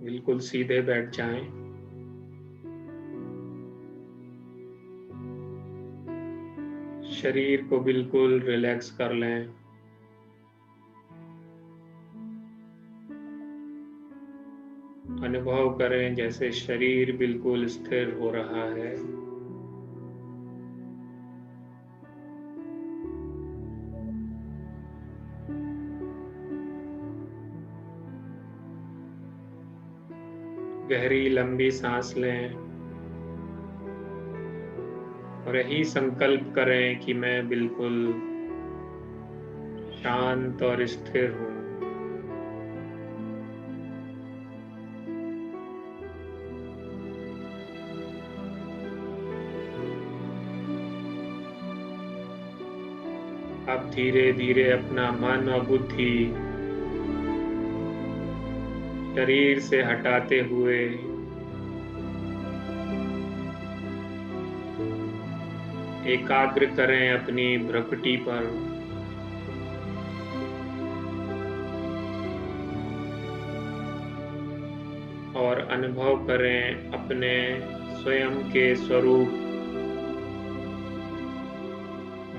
बिल्कुल सीधे बैठ जाएं। शरीर को बिल्कुल रिलैक्स कर लें। अनुभव करें जैसे शरीर बिल्कुल स्थिर हो रहा है। गहरी लंबी सांस लें और यही संकल्प करें कि मैं बिल्कुल शांत और स्थिर हूँ। अब धीरे धीरे अपना मन और बुद्धि शरीर से हटाते हुए एकाग्र करें अपनी भ्रुकुटी पर। और अनुभव करें अपने स्वयं के स्वरूप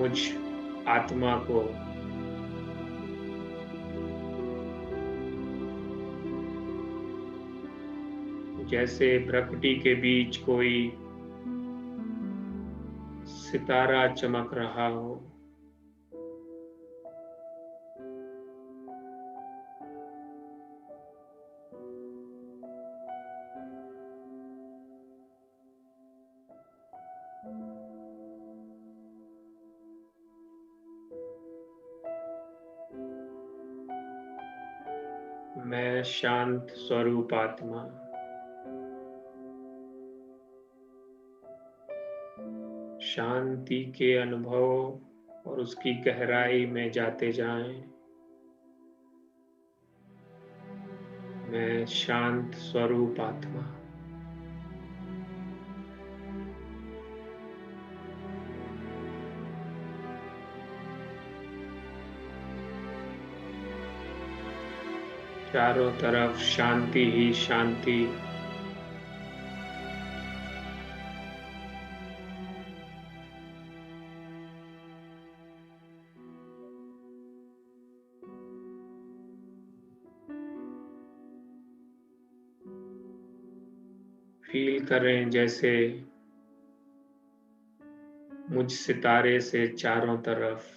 मुझ आत्मा को। जैसे भ्रुकुटी के बीच कोई सितारा चमक रहा हो। मैं शांत स्वरूप आत्मा। शांति के अनुभव और उसकी गहराई में जाते जाएं। मैं शांत स्वरूप आत्मा। चारों तरफ शांति ही शांति। फील करें जैसे मुझ सितारे से चारों तरफ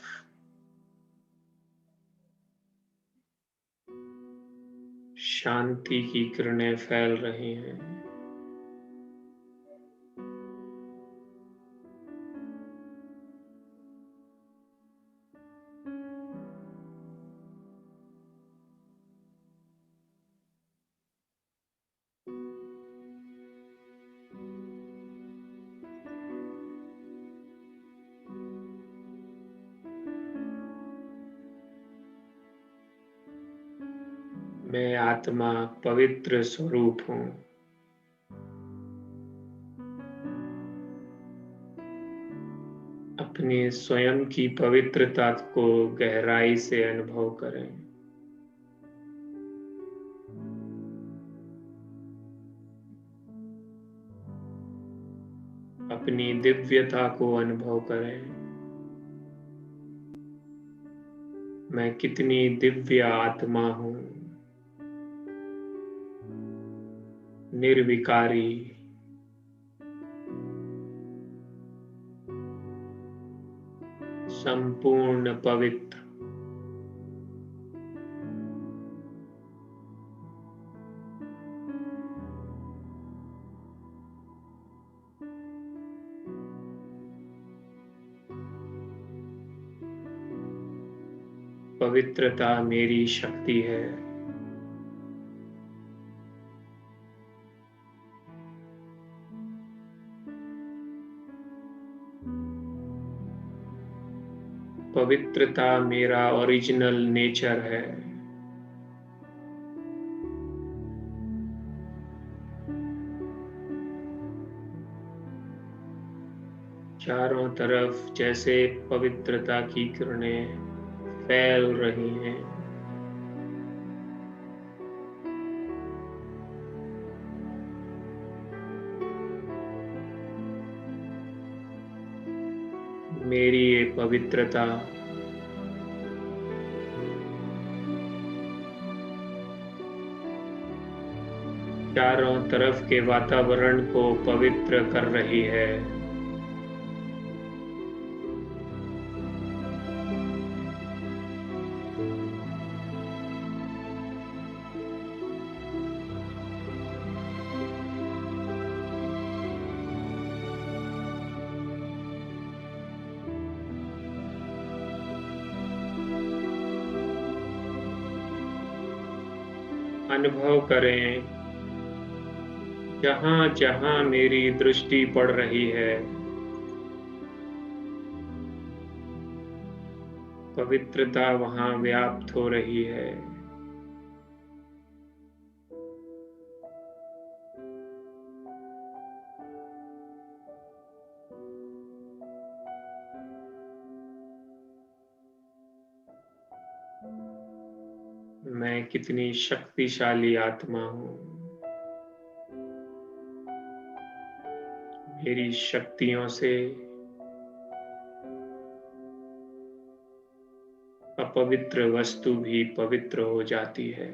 शांति की किरणें फैल रही हैं। मैं आत्मा पवित्र स्वरूप हूँ। अपनी स्वयं की पवित्रता को गहराई से अनुभव करें। अपनी दिव्यता को अनुभव करें। मैं कितनी दिव्य आत्मा हूँ। निर्विकारी, संपूर्ण पवित्र। पवित्रता मेरी शक्ति है। पवित्रता मेरा ओरिजिनल नेचर है। चारों तरफ जैसे पवित्रता की किरणें फैल रही हैं। मेरी ये पवित्रता चारों तरफ के वातावरण को पवित्र कर रही है। अनुभव करें, जहां जहां मेरी दृष्टि पड़ रही है, पवित्रता वहां व्याप्त हो रही है। मैं कितनी शक्तिशाली आत्मा हूँ। मेरी शक्तियों से अपवित्र वस्तु भी पवित्र हो जाती है।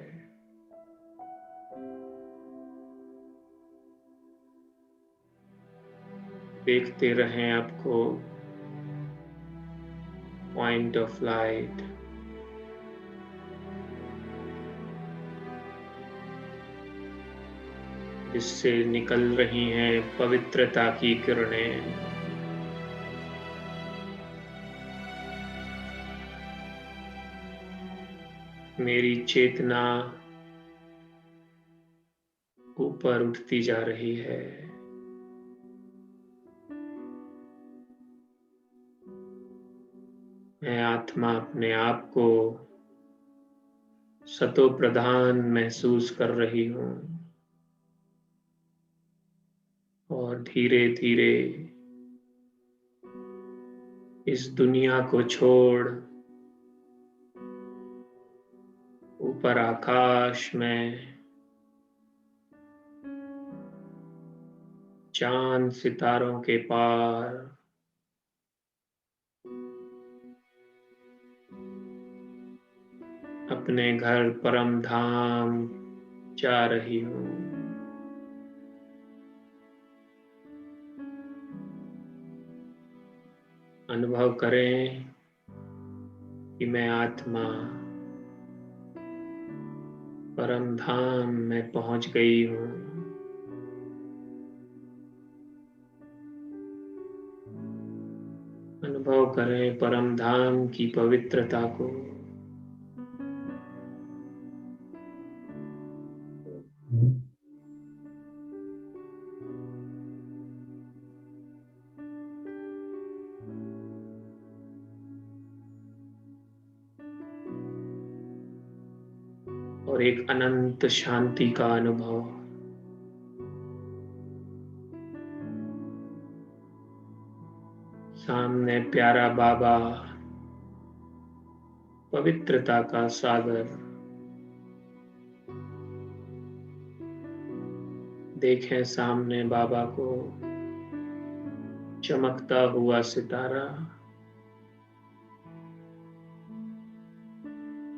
देखते रहें आपको पॉइंट ऑफ लाइट, जिससे निकल रही हैं पवित्रता की किरणें। मेरी चेतना ऊपर उठती जा रही है। मैं आत्मा अपने आप को सतो प्रधान महसूस कर रही हूँ और धीरे धीरे इस दुनिया को छोड़ ऊपर आकाश में चांद सितारों के पार अपने घर परम धाम जा रही हूँ। अनुभव करें कि मैं आत्मा परम धाम में पहुंच गई हूँ। अनुभव करें परम धाम की पवित्रता को। और एक अनंत शांति का अनुभव। सामने प्यारा बाबा, पवित्रता का सागर। देखें सामने बाबा को, चमकता हुआ सितारा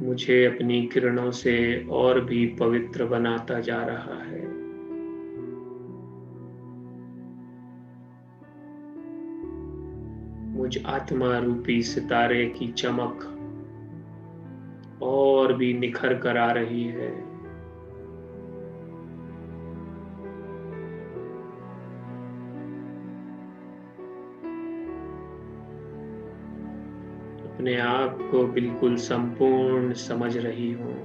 मुझे अपनी किरणों से और भी पवित्र बनाता जा रहा है। मुझ आत्मा रूपी सितारे की चमक और भी निखर कर आ रही है। अपने आप को बिल्कुल संपूर्ण समझ रही हूँ।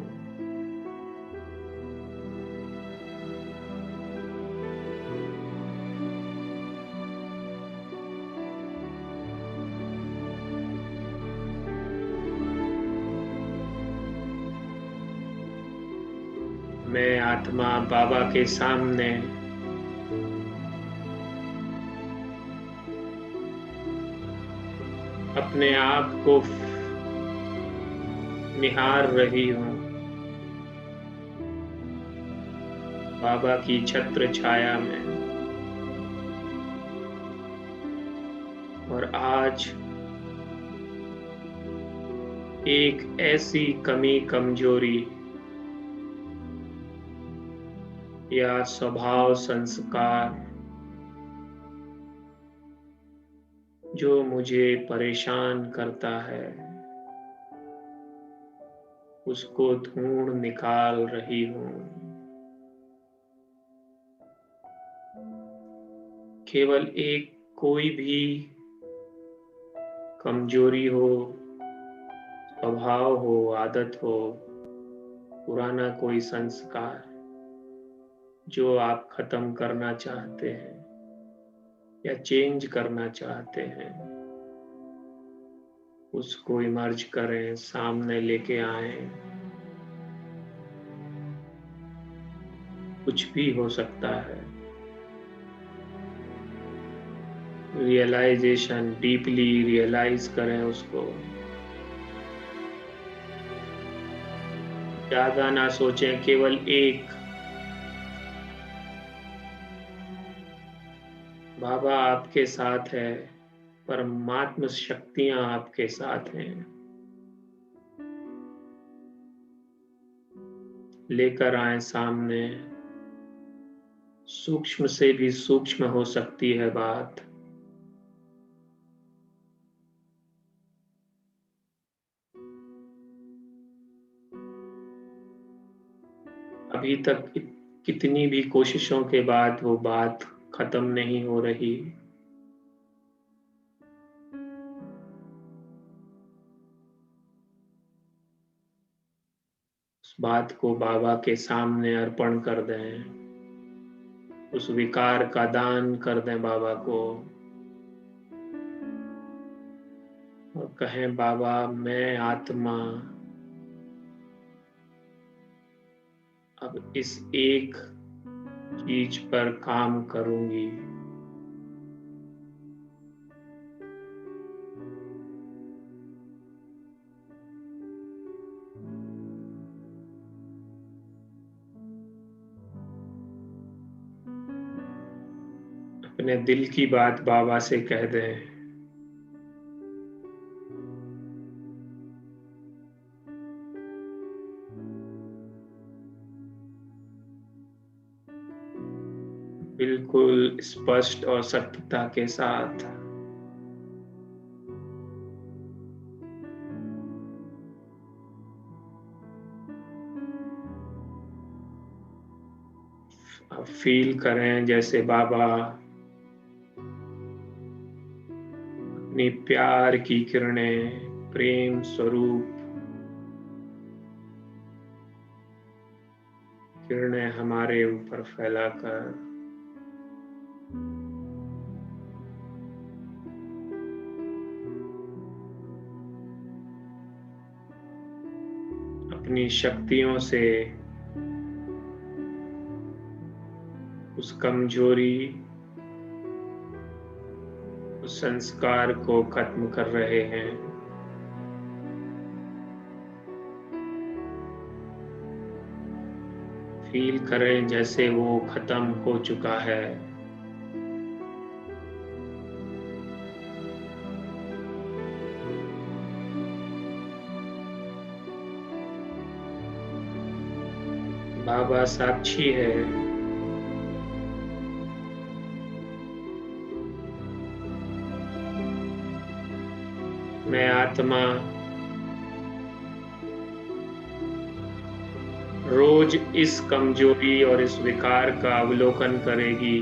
मैं आत्मा बाबा के सामने अपने आप को निहार रही हूँ। बाबा की छत्र छाया में। और आज एक ऐसी कमी कमजोरी या स्वभाव संस्कार जो मुझे परेशान करता है, उसको ढूंढ निकाल रही हूँ। केवल एक कोई भी कमजोरी हो, स्वभाव हो, आदत हो, पुराना कोई संस्कार जो आप खत्म करना चाहते हैं या चेंज करना चाहते हैं, उसको इमर्ज करें, सामने लेके आएं। कुछ भी हो सकता है। रियलाइजेशन, डीपली रियलाइज करें उसको। ज्यादा ना सोचें, केवल एक। बाबा आपके साथ है, परमात्म शक्तियां आपके साथ हैं। लेकर आए सामने। सूक्ष्म से भी सूक्ष्म हो सकती है बात। अभी तक कितनी भी कोशिशों के बाद वो बात खत्म नहीं हो रही। उस बात को बाबा के सामने अर्पण कर दें। उस विकार का दान कर दें बाबा को और कहें, बाबा मैं आत्मा अब इस एक चीज पर काम करूंगी। अपने दिल की बात बाबा से कह दें। बिल्कुल स्पष्ट और सत्यता के साथ। अब फील करें जैसे बाबा अपनी प्यार की किरणें, प्रेम स्वरूप किरणें हमारे ऊपर फैलाकर अपनी शक्तियों से उस कमजोरी, उस संस्कार को खत्म कर रहे हैं। फील करें जैसे वो खत्म हो चुका है। बाबा साक्षी है। मैं आत्मा रोज इस कमजोरी और इस विकार का अवलोकन करेगी।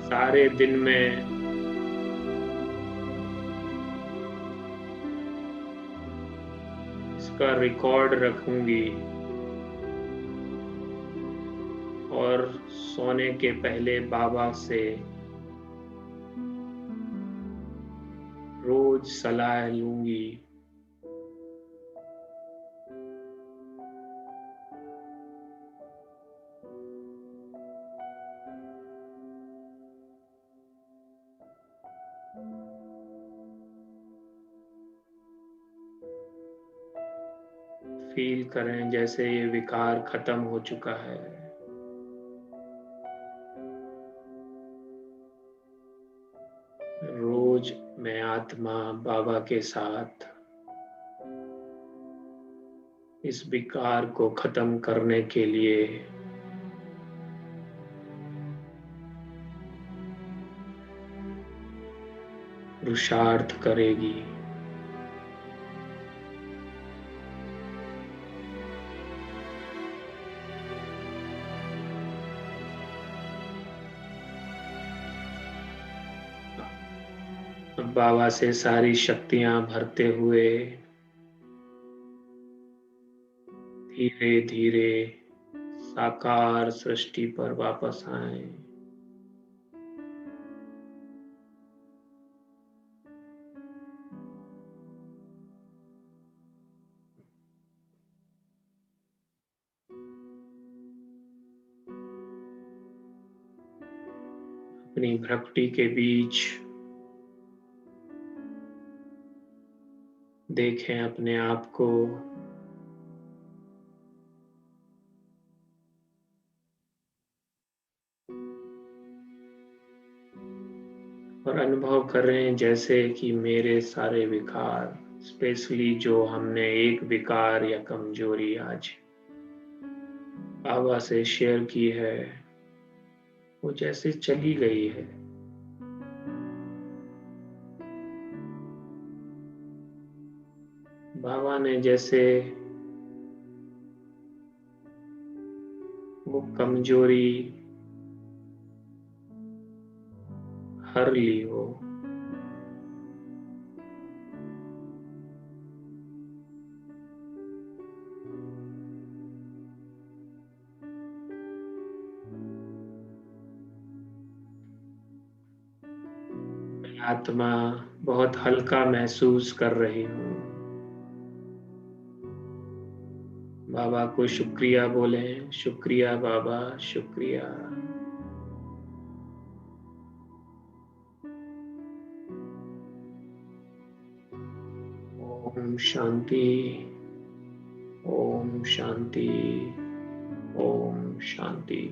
सारे दिन में इसका रिकॉर्ड रखूंगी और सोने के पहले बाबा से रोज सलाह लूंगी। फील करें जैसे ये विकार खत्म हो चुका है। रोज मैं आत्मा बाबा के साथ इस विकार को खत्म करने के लिए पुरुषार्थ करेगी। बाबा से सारी शक्तियां भरते हुए धीरे धीरे साकार सृष्टि पर वापस आए। अपनी भ्रकुटी के बीच देखें अपने आप को और अनुभव करें जैसे कि मेरे सारे विकार, स्पेशली जो हमने एक विकार या कमजोरी आज बाबा से शेयर की है, वो जैसे चली गई है। बाबा ने जैसे वो कमजोरी हर ली हो। मैं आत्मा बहुत हल्का महसूस कर रही हूँ। बाबा को शुक्रिया बोलें, शुक्रिया बाबा, शुक्रिया। ओम शांति, ओम शांति, ओम शांति।